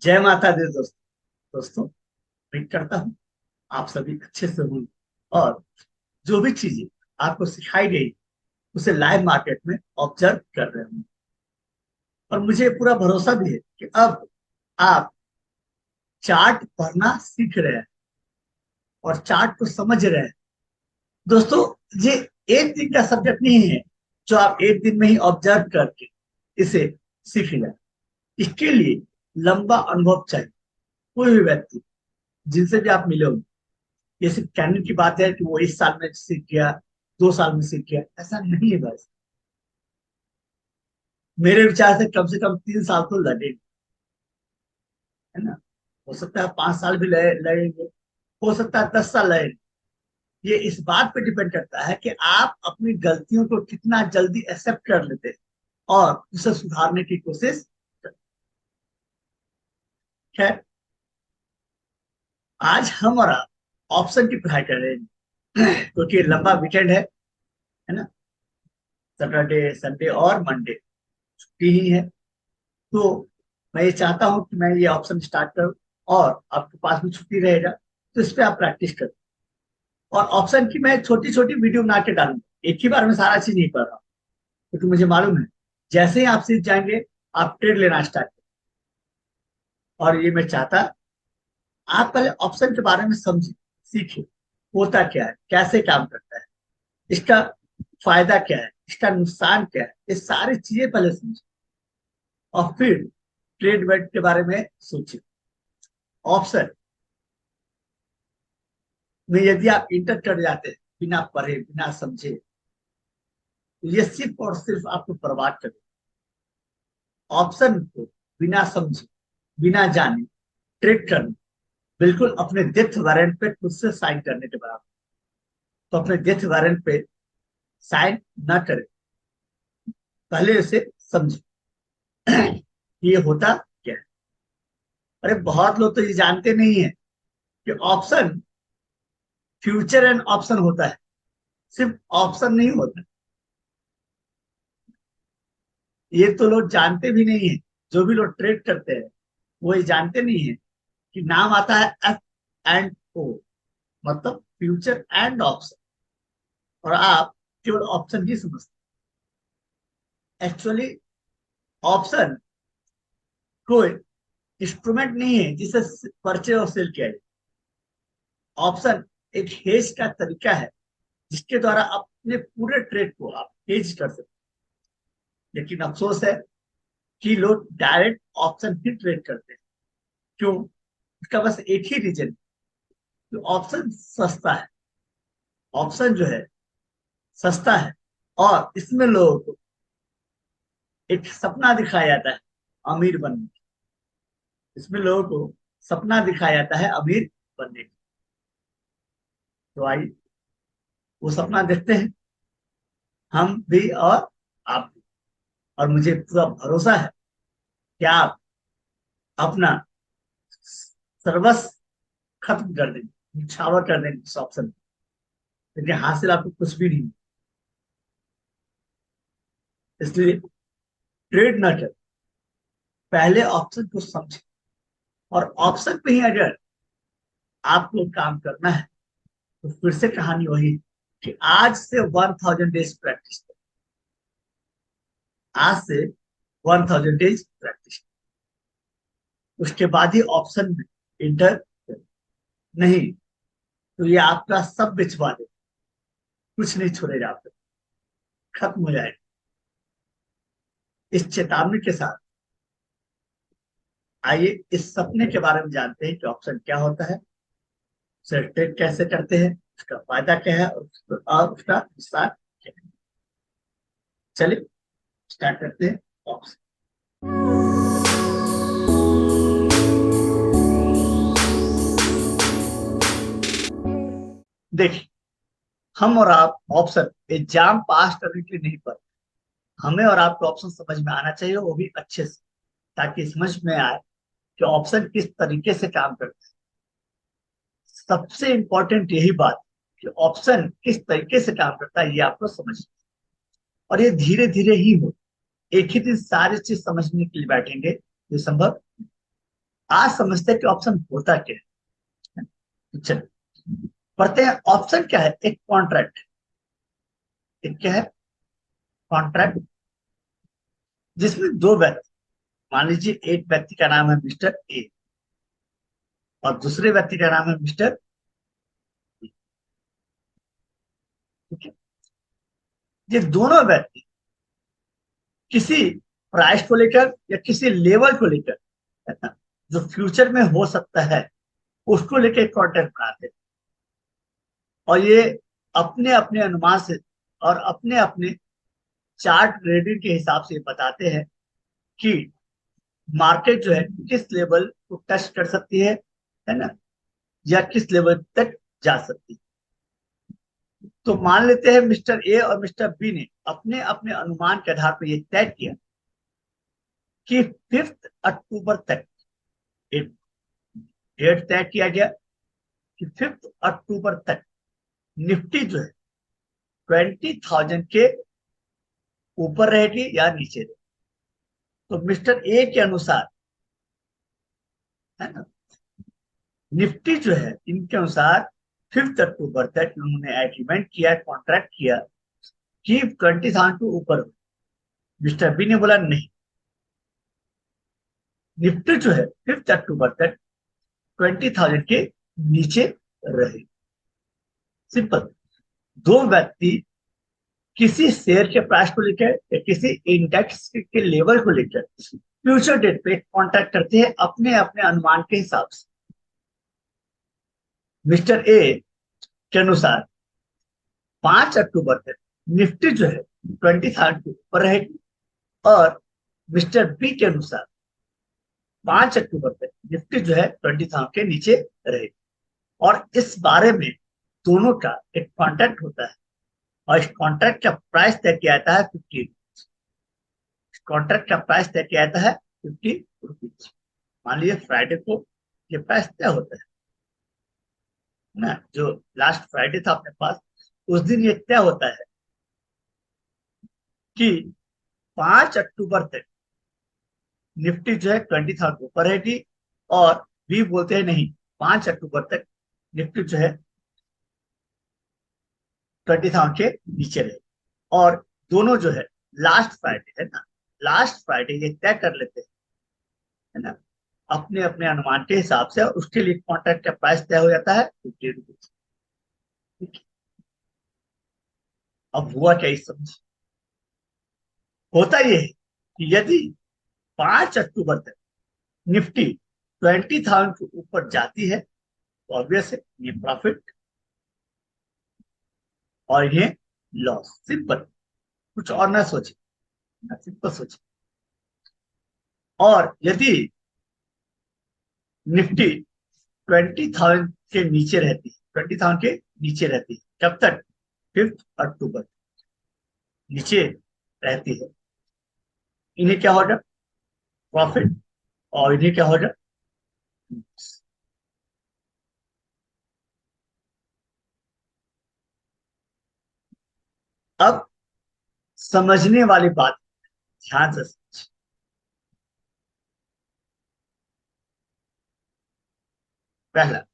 जय माता दी दोस्तों। उम्मीद करता हूँ आप सभी अच्छे से होंगे और जो भी चीजें आपको सिखाई गई उसे लाइव मार्केट में ऑब्जर्व कर रहे होंगे। और मुझे पूरा भरोसा भी है कि अब आप चार्ट पढ़ना सीख रहे हैं और चार्ट को समझ रहे हैं। दोस्तों, ये एक दिन का सब्जेक्ट नहीं है जो आप एक दिन में ही ऑब्जर्व करके इसे सीख जाए। इसके लिए लंबा अनुभव चाहिए। कोई भी व्यक्ति जिनसे भी आप मिले होंगे, ये सिर्फ कहने की बात है कि वो इस साल में सीख गया, 2 साल में सीख गया, ऐसा नहीं है। बस मेरे विचार से कम 3 साल तो लगेंगे, है ना। हो सकता है 5 साल भी लगेंगे, हो सकता है 10 साल लगेंगे। ये इस बात पे डिपेंड करता है कि आप अपनी गलतियों को कितना जल्दी एक्सेप्ट कर लेते हैं और उसे सुधारने की कोशिश करते हैं। खैर, आज हम और आप ऑप्शन की पढ़ाई कर रहे हैं क्योंकि लंबा वीकेंड है ना। सैटरडे, संडे और मंडे छुट्टी ही है। तो मैं ये चाहता हूं कि मैं ये ऑप्शन स्टार्ट करूं और आपके पास भी छुट्टी रहेगा तो इस पे आप प्रैक्टिस करें। और ऑप्शन की मैं छोटी छोटी वीडियो बना के डालूंगा, एक ही बार में सारा चीज नहीं पढ़ रहा हूं, क्योंकि मुझे मालूम है जैसे ही आप सीख जाएंगे आप ट्रेड लेना स्टार्ट करें। और ये मैं चाहता, आप पहले ऑप्शन के बारे में समझिए, सीखिए होता क्या है, कैसे काम करता है, इसका फायदा क्या है, इसका नुकसान क्या है, ये सारी चीजें पहले समझिए और फिर ट्रेड वेट के बारे में सोचिए। ऑप्शन में यदि आप इंटर कर जाते हैं बिना पढ़े बिना समझे, तो ये सिर्फ और सिर्फ आपको बर्बाद कर ऑप्शन को बिना समझे बिना जाने ट्रेड करना बिल्कुल अपने डेथ वारंट पे खुद से साइन करने के बराबर। तो अपने डेथ वारंट पे साइन ना करें, पहले उसे समझे ये होता क्या है। अरे बहुत लोग तो ये जानते नहीं है कि ऑप्शन फ्यूचर एंड ऑप्शन होता है, सिर्फ ऑप्शन नहीं होता। ये तो लोग जानते भी नहीं है। जो भी लोग ट्रेड करते हैं वो ये जानते नहीं है कि नाम आता है एफ एंड ओ, मतलब फ्यूचर एंड ऑप्शन। और आप केवल ऑप्शन ही समझते हैं। एक्चुअली ऑप्शन कोई इंस्ट्रूमेंट नहीं है जिसे परचेज और सेल किया जाए। ऑप्शन एक हेज का तरीका है जिसके द्वारा अपने पूरे ट्रेड को आप हेज कर सकते हैं। लेकिन अफसोस है कि लोग डायरेक्ट ऑप्शन ही ट्रेड करते हैं। क्यों? इसका बस एक ही रीजन, तो ऑप्शन सस्ता है। ऑप्शन जो है सस्ता है और इसमें लोगों को एक सपना दिखाया जाता है अमीर बनने की। इसमें लोगों को सपना दिखाया जाता है अमीर बनने की। तो आइए वो सपना देखते हैं, हम भी और आप भी। और मुझे पूरा भरोसा है कि आप अपना सर्वस्व खत्म कर देंगे, निछावर कर देंगे इस ऑप्शन में, लेकिन हासिल आपको कुछ भी नहीं। इसलिए ट्रेड न कर, पहले ऑप्शन को समझे। और ऑप्शन पे ही अगर आपको काम करना है तो फिर से कहानी वही कि आज से 1000 डेज प्रैक्टिस करें। आज से 1000 डेज प्रैक्टिस, उसके बाद ही ऑप्शन में इंटर करें। नहीं तो ये आपका सब बिचवा दे, कुछ नहीं छोड़ेगा, आपको खत्म हो जाएगा। इस चेतावनी के साथ आइए इस सपने के बारे में जानते हैं कि ऑप्शन क्या होता है, उसे ट्रेड कैसे करते हैं, उसका फायदा क्या है और उसका नुकसान क्या है। चलिए स्टार्ट करते हैं ऑप्शन। देखिए, हम और आप ऑप्शन एग्जाम पास करने के लिए नहीं पढ़ते। हमें और आपको ऑप्शन समझ में आना चाहिए, वो भी अच्छे से, ताकि समझ में आए कि ऑप्शन किस तरीके से काम करते हैं। सबसे इंपॉर्टेंट यही बात कि ऑप्शन किस तरीके से काम करता है ये आपको समझ, और ये धीरे धीरे ही हो। एक ही दिन सारी चीज समझने के लिए बैठेंगे ये संभव। आज समझते हैं कि ऑप्शन होता क्या है। तो चलो पढ़ते हैं। ऑप्शन क्या है? एक कॉन्ट्रैक्ट। एक क्या है? कॉन्ट्रैक्ट, जिसमें दो व्यक्ति, मान लीजिए एक व्यक्ति का नाम है मिस्टर ए और दूसरे व्यक्ति का नाम है मिस्टर बी। ठीक है। ये दोनों व्यक्ति किसी प्राइस को लेकर या किसी लेवल को लेकर, है ना, जो फ्यूचर में हो सकता है, उसको लेकर कॉन्ट्रैक्ट बनाते हैं। और ये अपने अपने अनुमान से और अपने अपने चार्ट रीडिंग के हिसाब से बताते हैं कि मार्केट जो है किस लेवल को टच कर सकती है ना, या किस लेवल तक जा सकती है। तो मान लेते हैं मिस्टर ए और मिस्टर बी ने अपने अपने अनुमान के आधार पर यह तय किया कि 5 अक्टूबर तक एक डेट तय किया गया कि 5 अक्टूबर तक निफ्टी जो है 20,000 के ऊपर रहेगी या नीचे रहेगी। तो मिस्टर ए के अनुसार, है ना, निफ्टी जो है इनके अनुसार 5 अक्टूबर तक उन्होंने एग्रीमेंट किया, कॉन्ट्रैक्ट किया कि 20,000 के ऊपर हो। मिस्टर बी ने बोला नहीं, निफ्टी जो है 5 अक्टूबर तक 20,000 के नीचे रहे। सिंपल। दो व्यक्ति किसी शेयर के प्राइस को लेकर या किसी इंडेक्स के लेवल को लेकर फ्यूचर डेट पे कॉन्ट्रैक्ट करते हैं अपने अपने अनुमान के हिसाब से। मिस्टर ए के अनुसार 5 अक्टूबर तक निफ्टी जो है 20,000 के ऊपर रहेगी और मिस्टर बी के अनुसार 5 अक्टूबर तक निफ्टी जो है 20,000 के नीचे रहेगी। और इस बारे में दोनों का एक कॉन्ट्रैक्ट होता है और इस कॉन्ट्रैक्ट का प्राइस तय किया जाता है 50। कॉन्ट्रैक्ट का प्राइस तय किया जाता है 50 रुपीज। मान लीजिए फ्राइडे को ये प्राइस तय होता है ना, जो लास्ट फ्राइडे था अपने पास, उस दिन ये तय होता है कि 5 अक्टूबर तक निफ्टी जो है 20,000 के ऊपर रहेगी और भी बोलते हैं नहीं, 5 अक्टूबर तक निफ्टी जो है 20,000 के नीचे रहेगी। और दोनों जो है लास्ट फ्राइडे, है ना, लास्ट फ्राइडे ये तय कर लेते हैं, है ना, अपने अपने अनुमान के हिसाब से। उसके लिए कॉन्ट्रैक्ट का प्राइस तय हो जाता है 50 रुपीज। अब हुआ क्या इस समझ? होता यह है कि यदि 5 अक्टूबर तक निफ्टी 20,000 के ऊपर जाती है तो ऑब्वियस है ये प्रॉफिट और ये लॉस। सिंपल, कुछ और ना सोचे, ना सिंपल सोचे। और यदि निफ्टी 20,000 के नीचे रहती है, 20,000 के नीचे रहती है कब तक? 5 अक्टूबर नीचे रहती है, इन्हें क्या होगा? प्रॉफिट। और इन्हें क्या होगा? अब समझने वाली बात, ध्यान से समझ। पहला,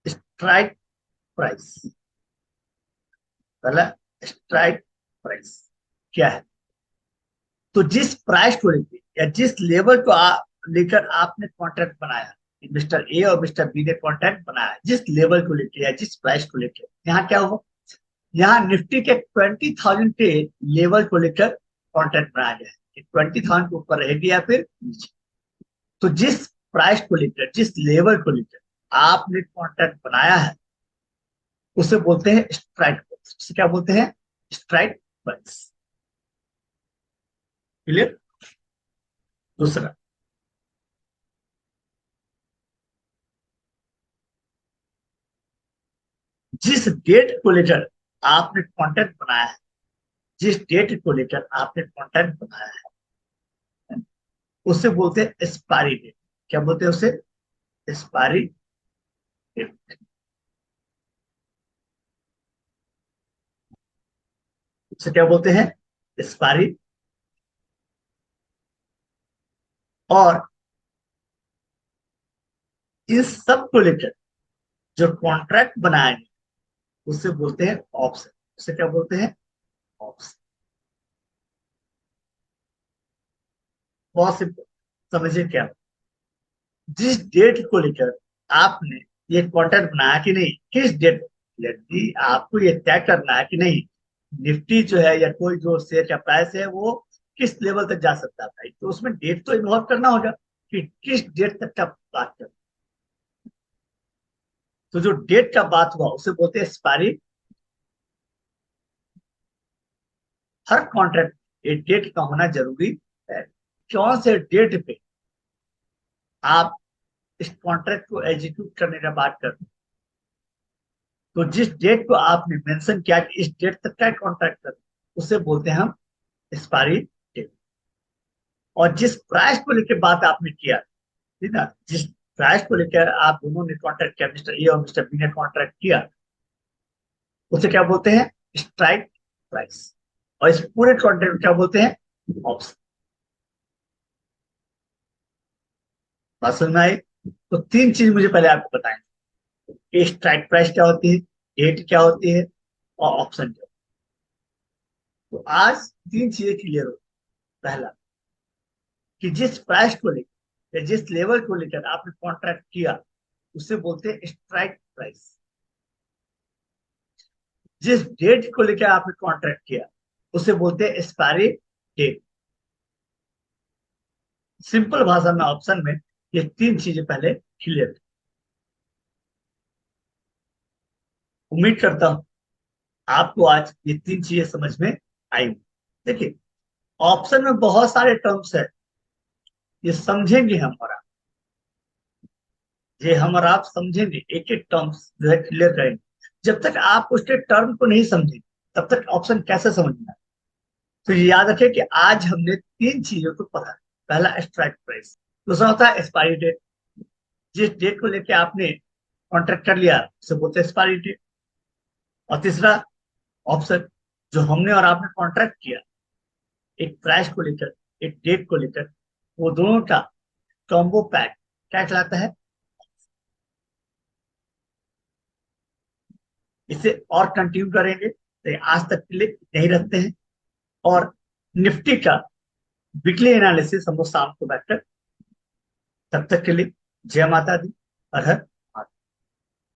स्ट्राइक प्राइस। पहला, स्ट्राइक प्राइस क्या है? तो जिस प्राइस को लेकर या जिस लेवल को लेकर आपने कॉन्ट्रैक्ट बनाया, मिस्टर ए और मिस्टर बी ने कॉन्ट्रैक्ट बनाया, जिस लेवल को लेकर या जिस प्राइस को लेकर, यहाँ क्या होगा? यहाँ निफ्टी के 20,000 के लेवल को लेकर कॉन्ट्रैक्ट बनाया गया है, 20,000 के ऊपर रहेगी या फिर नीचे। तो जिस प्राइस को लेकर, जिस लेवल को लेकर आपने कॉन्ट्रैक्ट बनाया है, उसे बोलते हैं स्ट्राइक प्राइस। उसे क्या बोलते हैं? Strike price. क्लियर? दूसरा, जिस डेट को लेकर आपने कॉन्ट्रैक्ट बनाया है, जिस डेट को लेकर आपने कॉन्ट्रैक्ट बनाया है, उसे बोलते हैं एक्सपायरी डेट। क्या बोलते हैं उसे? Expiry date. उसे क्या बोलते हैं? एक्सपायरी। और इस सब को लेकर जो कॉन्ट्रैक्ट बनाएंगे उसे बोलते हैं ऑप्शन। उसे क्या बोलते हैं? ऑप्शन। बहुत सिंपल, समझिए क्या। जिस डेट को लेकर आपने ये कॉन्ट्रैक्ट बनाया कि नहीं, किस डेट, यदि आपको ये तय करना है कि नहीं निफ्टी जो है या कोई जो शेयर का प्राइस है वो किस लेवल तक जा सकता है भाई, तो उसमें डेट तो इन्वॉल्व करना होगा कि किस डेट तक का बात कर। तो जो डेट का बात हुआ उसे बोलते हैं एक्सपायरी। हर कॉन्ट्रैक्ट एक डेट का होना जरूरी है। कौन से डेट पे आप इस कॉन्ट्रैक्ट को एग्जीक्यूट करने का बात करते हैं, तो जिस डेट को आपने मेंशन किया कि इस डेट तक का कॉन्ट्रैक्ट कर, उसे बोलते हैं हम एक्सपायरी डेट। और जिस प्राइस को लेकर बात आपने किया, ठीक ना, जिस प्राइस को लेकर आप दोनों ने कॉन्ट्रैक्ट किया, मिस्टर ए और मिस्टर बी ने कॉन्ट्रैक्ट किया, उसे क्या बोलते हैं? Strike price. और इस पूरे कॉन्ट्रैक्ट को क्या बोलते हैं? ऑप्शन। बात समझ में आई? तो तीन चीज मुझे पहले आपको बताएं कि स्ट्राइक प्राइस क्या होती है, डेट क्या होती है, और ऑप्शन क्या होती है। तो आज तीन चीजें क्लियर हो। पहला, कि जिस प्राइस को लेकर या जिस लेवल को लेकर आपने कॉन्ट्रैक्ट किया उसे बोलते हैं स्ट्राइक प्राइस। जिस डेट को लेकर आपने कॉन्ट्रैक्ट किया उसे बोलते हैं एक्सपायरी डेट। सिंपल भाषा में ऑप्शन में ये तीन चीजें पहले क्लियर। उम्मीद करता हूं आपको आज ये तीन चीजें समझ में आई। देखिए, ऑप्शन में बहुत सारे टर्म्स है, ये समझेंगे हम और आप। ये हम और आप समझेंगे, एक एक टर्म्स जो है क्लियर करेंगे। जब तक आप उसके टर्म को नहीं समझेंगे तब तक ऑप्शन कैसे समझना है। तो ये याद रखें कि आज हमने तीन चीजों को पढ़ा। पहला स्ट्राइक प्राइस, दूसरा होता है एक्सपायरी डेट, जिस डेट को लेके आपने कॉन्ट्रैक्ट कर लिया उसे बोलते हैं एक्सपायरी डेट। और तीसरा ऑप्शन, जो हमने और आपने कॉन्ट्रैक्ट किया एक प्राइस को लेकर, एक डेट को लेकर, वो दोनों का कॉम्बो पैक क्या कहलाता है? इसे और कंटिन्यू करेंगे, तो आज तक के लिए यही रखते हैं। और निफ्टी का वीकली एनालिसिस हम लोग शाम को बैठकर, तब तक के लिए जय माता दी। हर हर